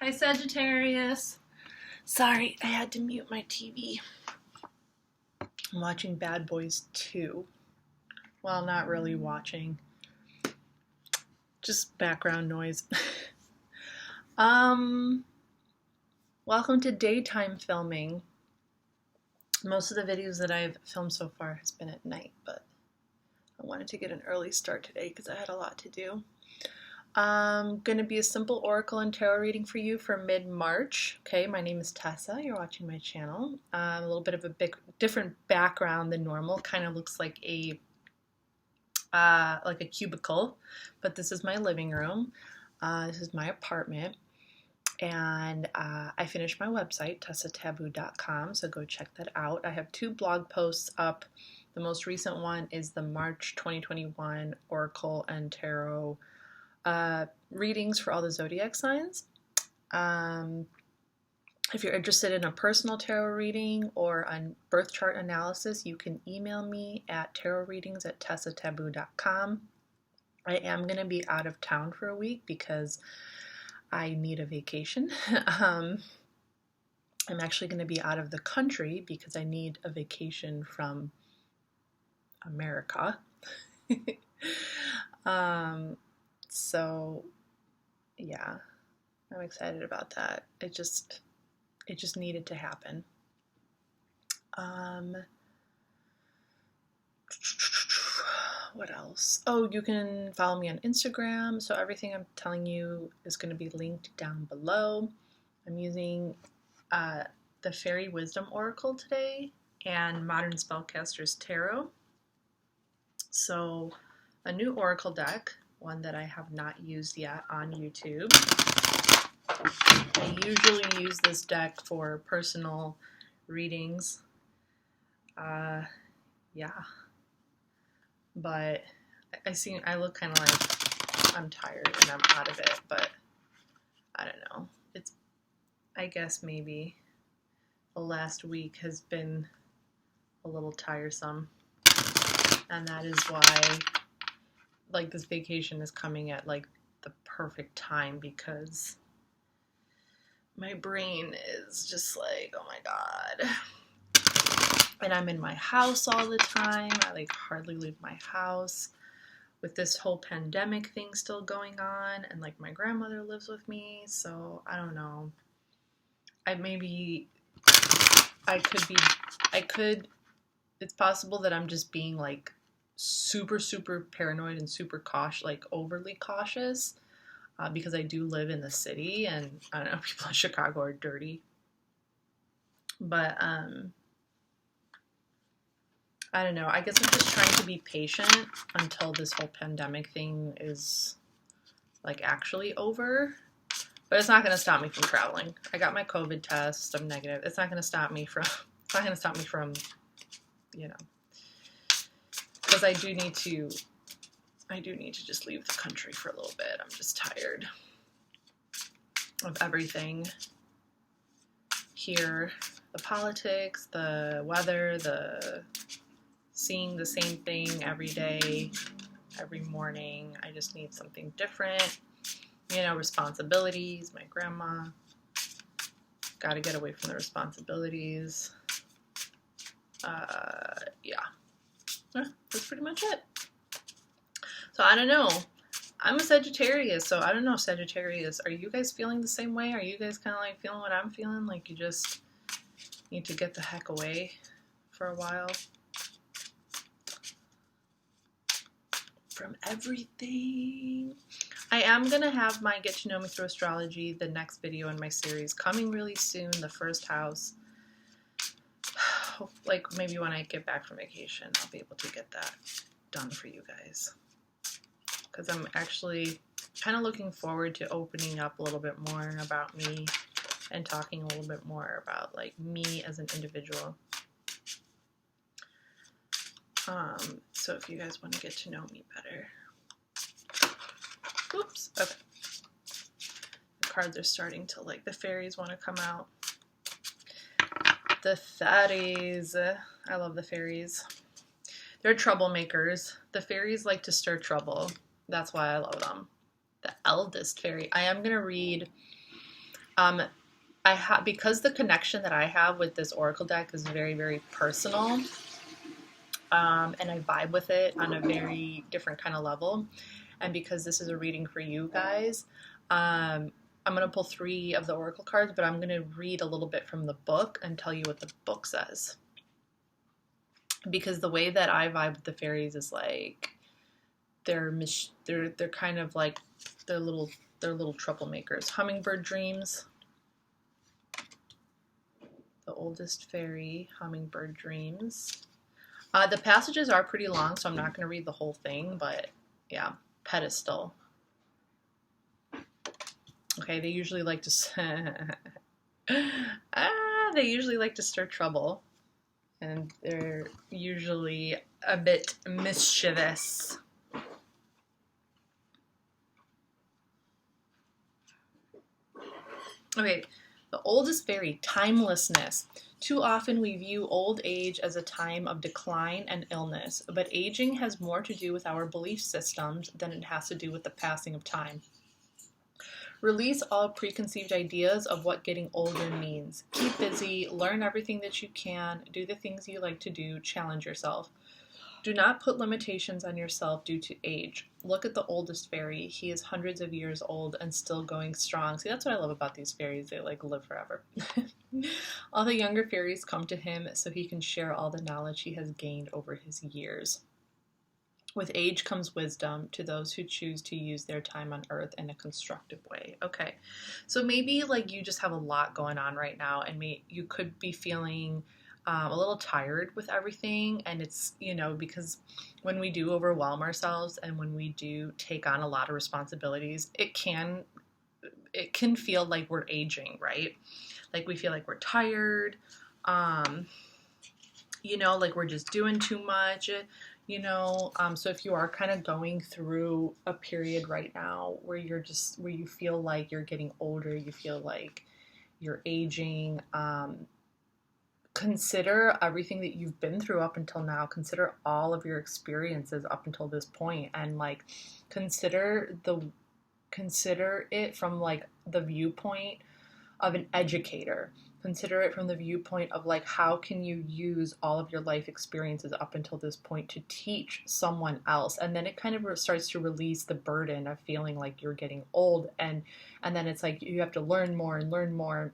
Hi Sagittarius. Sorry, I had to mute my TV. I'm watching Bad Boys 2. Well, not really watching. Just background noise. Welcome to daytime filming. Most of the videos that I've filmed so far has been at night, but I wanted to get an early start today because I had a lot to do. Going to be a simple oracle and tarot reading for you for mid-March. Okay, my name is Tessa. You're watching my channel. A little bit of a different background than normal. Kind of looks like a cubicle, but this is my living room. This is my apartment, and I finished my website, TESAtaboo.com, so go check that out. I have 2 blog posts up. The most recent one is the March 2021 Oracle and Tarot readings for all the zodiac signs. If you're interested in a personal tarot reading or a birth chart analysis, you can email me at tarotreadings@tesataboo.com. I am going to be out of town for a week because I need a vacation. I'm actually going to be out of the country because I need a vacation from America. So yeah, I'm excited about that. It just needed to happen. What else? Oh, you can follow me on Instagram. So everything I'm telling you is going to be linked down below. I'm using the Fairy Wisdom Oracle today and Modern Spellcaster's Tarot. So a new oracle deck, one that I have not used yet on YouTube. I usually use this deck for personal readings. Yeah. But I look kind of like I'm tired and I'm out of it, but I don't know. I guess maybe the last week has been a little tiresome. And that is why like this vacation is coming at like the perfect time because my brain is just like, oh my God. And I'm in my house all the time. I like hardly leave my house with this whole pandemic thing still going on. And like my grandmother lives with me. So I don't know. It's possible that I'm just being like super, super paranoid and super cautious, like overly cautious. Because I do live in the city and I don't know, people in Chicago are dirty. But I don't know. I guess I'm just trying to be patient until this whole pandemic thing is like actually over. But it's not going to stop me from traveling. I got my COVID test. I'm negative. It's not going to stop me from, you know, because I do need to just leave the country for a little bit. I'm just tired of everything here. The politics, the weather, seeing the same thing every day, every morning. I just need something different. You know, responsibilities. My grandma. Got to get away from the responsibilities. Yeah. That's pretty much it. So I don't know. I'm a Sagittarius, so I don't know, Sagittarius. Are you guys feeling the same way? Are you guys kind of like feeling what I'm feeling? Like you just need to get the heck away for a while from everything. I am going to have my Get to Know Me Through Astrology, the next video in my series, coming really soon, the first house. Like maybe when I get back from vacation, I'll be able to get that done for you guys. Because I'm actually kind of looking forward to opening up a little bit more about me and talking a little bit more about like me as an individual. So if you guys want to get to know me better. Oops. Okay. The cards are starting to like, the fairies want to come out. The fairies. I love the fairies. They're troublemakers. The fairies like to stir trouble. That's why I love them. The eldest fairy. I am gonna read. Because the connection that I have with this oracle deck is very, very personal, and I vibe with it on a very different kind of level. And because this is a reading for you guys, I'm going to pull 3 of the oracle cards, but I'm going to read a little bit from the book and tell you what the book says. Because the way that I vibe with the fairies is like they're kind of like they're little troublemakers. Hummingbird dreams. The oldest fairy, hummingbird dreams. The passages are pretty long, so I'm not going to read the whole thing, but yeah, pedestal. Okay, they usually like to they usually like to stir trouble, and they're usually a bit mischievous. Okay, the oldest fairy, timelessness. Too often we view old age as a time of decline and illness, but aging has more to do with our belief systems than it has to do with the passing of time. Release all preconceived ideas of what getting older means. Keep busy, learn everything that you can, do the things you like to do, challenge yourself. Do not put limitations on yourself due to age. Look at the oldest fairy. He is hundreds of years old and still going strong. See, that's what I love about these fairies. They like live forever. All the younger fairies come to him so he can share all the knowledge he has gained over his years. With age comes wisdom to those who choose to use their time on earth in a constructive way. Okay, so maybe like you just have a lot going on right now, and you could be feeling a little tired with everything. And it's, because when we do overwhelm ourselves and when we do take on a lot of responsibilities, it can feel like we're aging, right? Like we feel like we're tired, like we're just doing too much. So if you are kind of going through a period right now where you feel like you're getting older, you feel like you're aging, consider everything that you've been through up until now. Consider all of your experiences up until this point, and like consider it from like the viewpoint of an educator. Consider it from the viewpoint of like, how can you use all of your life experiences up until this point to teach someone else? And then it kind of starts to release the burden of feeling like you're getting old, and then it's like you have to learn more and learn more.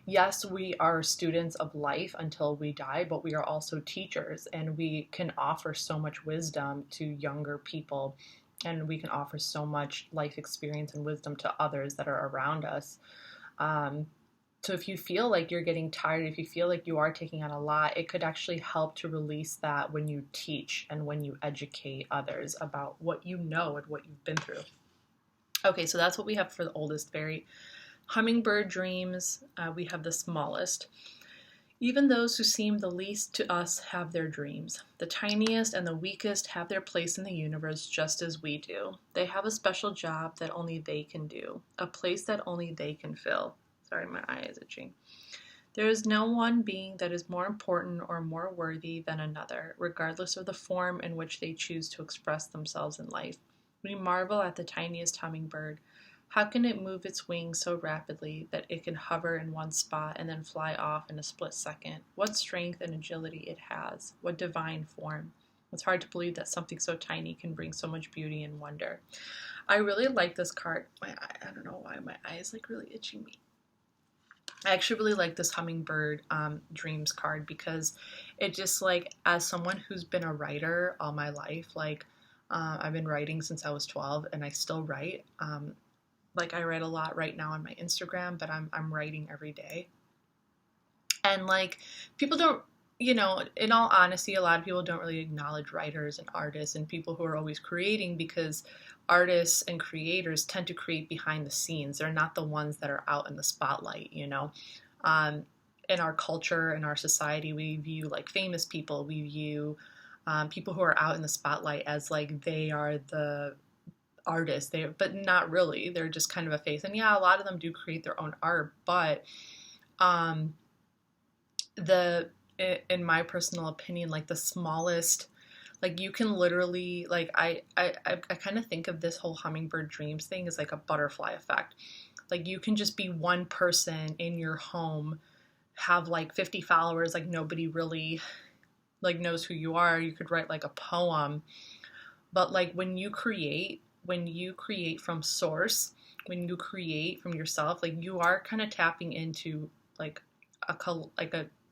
Yes, we are students of life until we die, but we are also teachers, and we can offer so much wisdom to younger people, and we can offer so much life experience and wisdom to others that are around us. So if you feel like you're getting tired, if you feel like you are taking on a lot, it could actually help to release that when you teach and when you educate others about what you know and what you've been through. Okay, so that's what we have for the oldest fairy. Hummingbird dreams, we have the smallest. Even those who seem the least to us have their dreams. The tiniest and the weakest have their place in the universe just as we do. They have a special job that only they can do, a place that only they can fill. Sorry, my eye is itching. There is no one being that is more important or more worthy than another, regardless of the form in which they choose to express themselves in life. We marvel at the tiniest hummingbird. How can it move its wings so rapidly that it can hover in one spot and then fly off in a split second? What strength and agility it has. What divine form. It's hard to believe that something so tiny can bring so much beauty and wonder. I really like this card. I don't know why my eye is like really itching me. I actually really like this hummingbird dreams card, because it just like, as someone who's been a writer all my life, like I've been writing since I was 12 and I still write. Like I write a lot right now on my Instagram, but I'm writing every day. And like people don't, in all honesty, a lot of people don't really acknowledge writers and artists and people who are always creating, because artists and creators tend to create behind the scenes. They're not the ones that are out in the spotlight, In our culture, in our society, we view like famous people, we view people who are out in the spotlight as like they are the artists, but not really. They're just kind of a face. And yeah, a lot of them do create their own art, but in my personal opinion, like the smallest Like you can literally, like I kind of think of this whole hummingbird dreams thing as like a butterfly effect. Like you can just be one person in your home, have like 50 followers, like nobody really like knows who you are. You could write like a poem. But like when you create from source, when you create from yourself, like you are kind of tapping into like a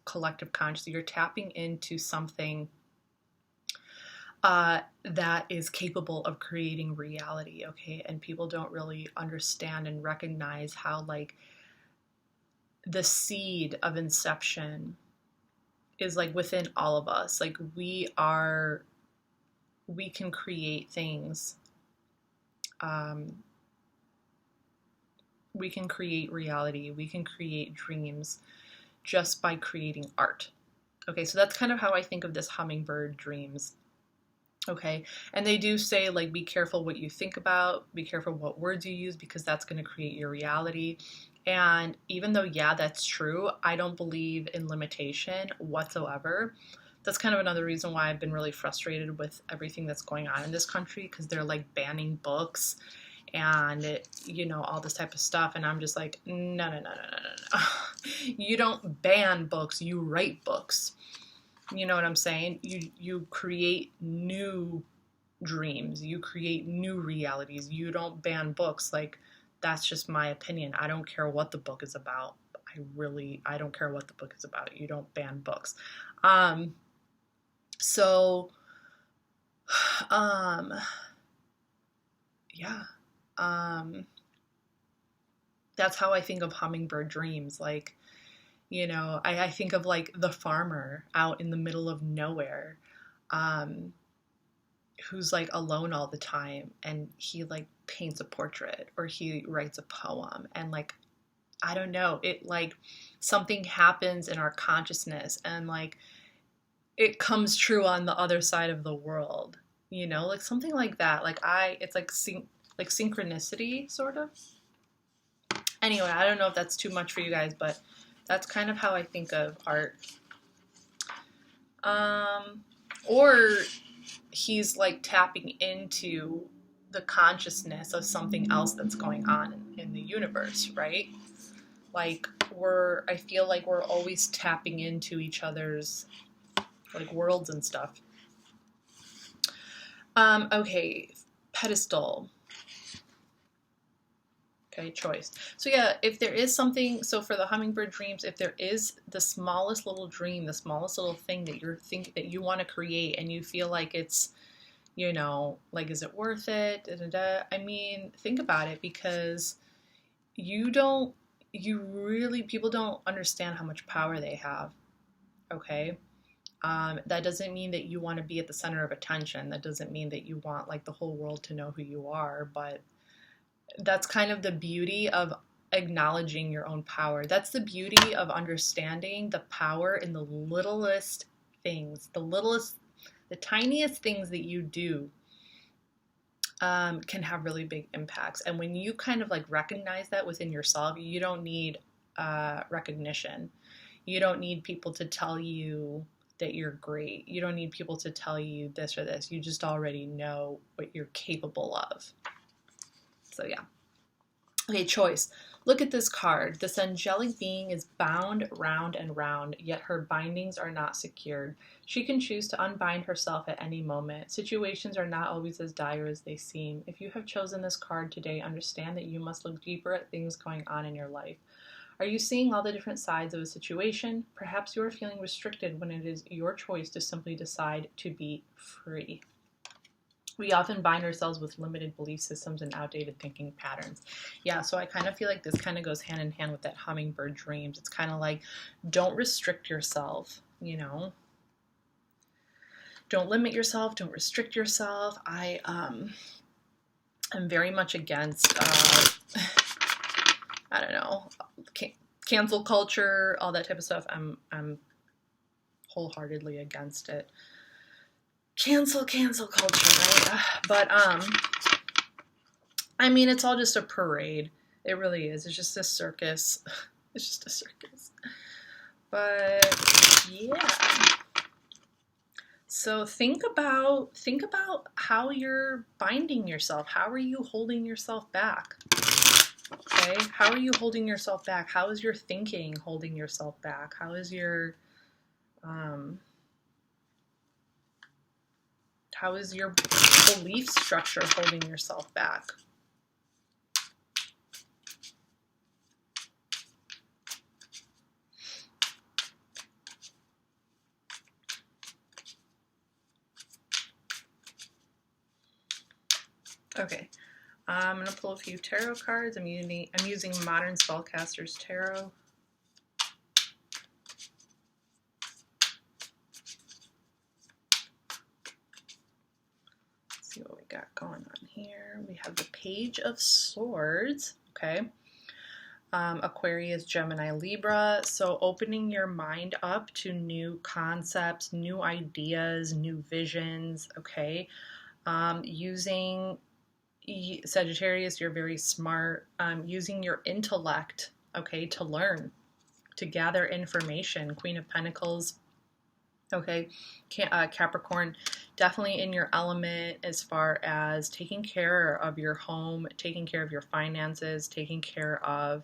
collective consciousness. You're tapping into something that is capable of creating reality, okay? And people don't really understand and recognize how like the seed of inception is like within all of us. Like we can create things. We can create reality. We can create dreams just by creating art. Okay, so that's kind of how I think of this hummingbird dreams. Okay, and they do say like be careful what you think about, be careful what words you use, because that's going to create your reality. And even though, yeah, that's true, I don't believe in limitation whatsoever. That's kind of another reason why I've been really frustrated with everything that's going on in this country, because they're like banning books and all this type of stuff, and I'm just like, no. You don't ban books, you write books. You know what I'm saying? You create new dreams, you create new realities. You don't ban books. Like, that's just my opinion. I don't care what the book is about. I don't care what the book is about. You don't ban books. Yeah. That's how I think of hummingbird dreams. Like, I think of like the farmer out in the middle of nowhere, who's like alone all the time, and he like paints a portrait or he writes a poem, and like, I don't know, it like something happens in our consciousness and like it comes true on the other side of the world, like something like that. Like it's like synchronicity sort of. Anyway, I don't know if that's too much for you guys, but that's kind of how I think of art. Or he's like tapping into the consciousness of something else that's going on in the universe, right? Like I feel like we're always tapping into each other's like worlds and stuff. Okay, pedestal. Okay, choice. So yeah, if there is something, so for the hummingbird dreams, if there is the smallest little dream, the smallest little thing that you want to create, and you feel like it's, like, is it worth it? Da, da, da. I mean, think about it, because people don't understand how much power they have. Okay. That doesn't mean that you want to be at the center of attention. That doesn't mean that you want like the whole world to know who you are, but that's kind of the beauty of acknowledging your own power. That's the beauty of understanding the power in the littlest things, the tiniest things that you do can have really big impacts. And when you kind of like recognize that within yourself, you don't need recognition. You don't need people to tell you that you're great. You don't need people to tell you this or this. You just already know what you're capable of. So yeah. Okay, choice. Look at this card. This angelic being is bound round and round, yet her bindings are not secured. She can choose to unbind herself at any moment. Situations are not always as dire as they seem. If you have chosen this card today, understand that you must look deeper at things going on in your life. Are you seeing all the different sides of a situation? Perhaps you are feeling restricted when it is your choice to simply decide to be free. We often bind ourselves with limited belief systems and outdated thinking patterns. Yeah, so I kind of feel like this kind of goes hand in hand with that hummingbird dreams. It's kind of like, don't restrict yourself, Don't limit yourself, don't restrict yourself. I am very much against, I don't know, cancel culture, all that type of stuff. I'm wholeheartedly against it. Cancel culture, right? But, I mean, it's all just a parade. It really is. It's just a circus. It's just a circus. But, yeah. So think about how you're binding yourself. How are you holding yourself back? Okay? How are you holding yourself back? How is your thinking holding yourself back? How is your belief structure holding yourself back? Okay, I'm gonna pull a few tarot cards. I'm using Modern Spellcaster's tarot. Let's see what we got going on here. We have the Page of Swords. Okay. Aquarius, Gemini, Libra. So opening your mind up to new concepts, new ideas, new visions. Okay. Using Sagittarius, you're very smart. Using your intellect, okay, to learn, to gather information. Queen of Pentacles, okay. Capricorn, definitely in your element as far as taking care of your home, taking care of your finances, taking care of,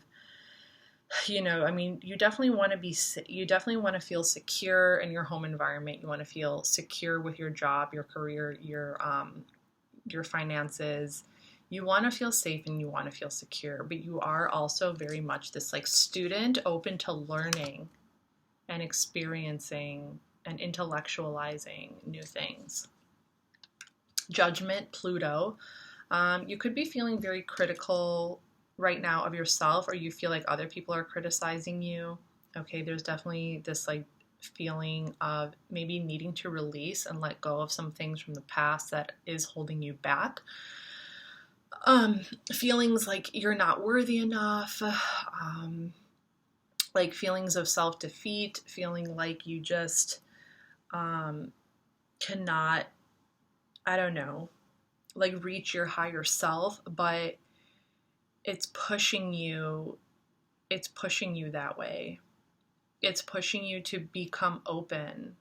you know, I mean, you definitely want to feel secure in your home environment. You want to feel secure with your job, your career, your finances. You want to feel safe and you want to feel secure, but you are also very much this like student open to learning and experiencing and intellectualizing new things. Judgment, Pluto. You could be feeling very critical right now of yourself, or you feel like other people are criticizing you. Okay, there's definitely this like feeling of maybe needing to release and let go of some things from the past that is holding you back. Feelings like you're not worthy enough, like feelings of self-defeat, feeling like you just cannot, I don't know, like reach your higher self, but it's pushing you that way. It's pushing you to become open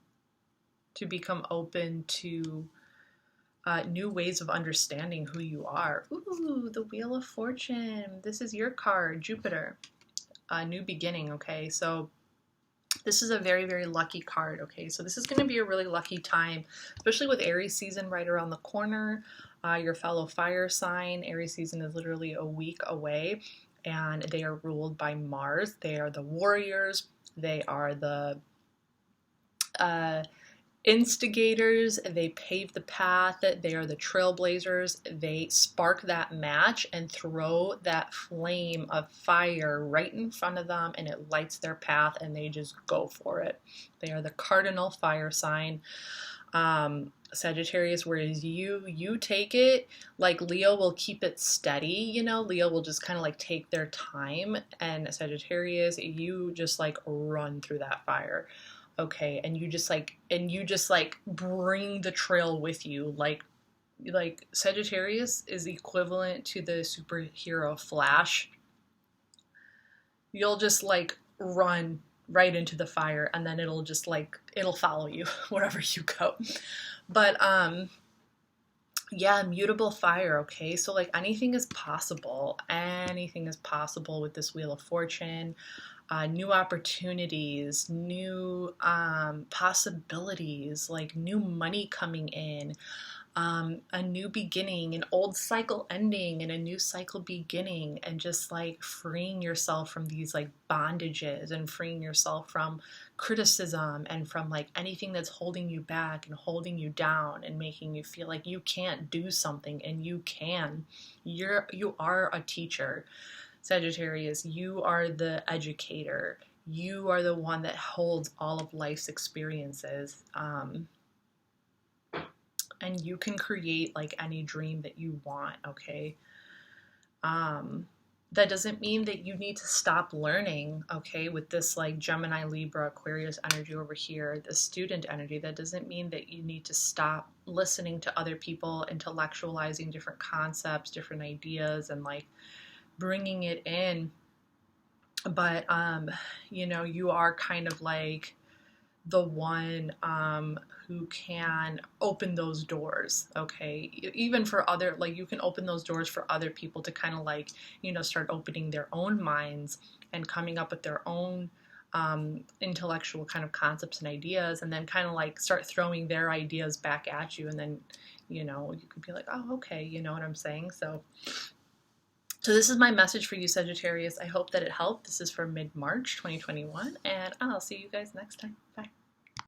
to new ways of understanding who you are. Ooh, the Wheel of Fortune. This is your card, Jupiter. A new beginning, okay? So this is a very, very lucky card, okay? So this is going to be a really lucky time, especially with Aries season right around the corner. Your fellow fire sign, Aries season is literally a week away, and they are ruled by Mars. They are the warriors. They are the instigators. They pave the path. They are the trailblazers. They spark that match and throw that flame of fire right in front of them, and it lights their path, and they just go for it. They are the cardinal fire sign. Sagittarius, whereas you take it, like Leo will keep it steady, you know, Leo will just kind of like take their time, and Sagittarius, you just like run through that fire. Okay, and you just like bring the trail with you, like Sagittarius is equivalent to the superhero Flash. You'll just like run right into the fire, and then it'll follow you wherever you go. But yeah, mutable fire, okay? So like anything is possible. Anything is possible with this Wheel of Fortune. New opportunities, new possibilities, like new money coming in, a new beginning, an old cycle ending and a new cycle beginning, and just like freeing yourself from these like bondages and freeing yourself from criticism and from like anything that's holding you back and holding you down and making you feel like you can't do something, and you can. You are a teacher. Sagittarius, you are the educator. You are the one that holds all of life's experiences. And you can create like any dream that you want, okay? That doesn't mean that you need to stop learning, okay? With this like Gemini, Libra, Aquarius energy over here, the student energy, that doesn't mean that you need to stop listening to other people, intellectualizing different concepts, different ideas, and like bringing it in. But you know, you are kind of like the one who can open those doors, okay? Even for other, like, you can open those doors for other people to kind of like, you know, start opening their own minds and coming up with their own intellectual kind of concepts and ideas, and then kind of like start throwing their ideas back at you, and then, you know, you could be like, oh, okay, you know what I'm saying? So this is my message for you, Sagittarius. I hope that it helped. This is for mid-March 2021, and I'll see you guys next time. Bye.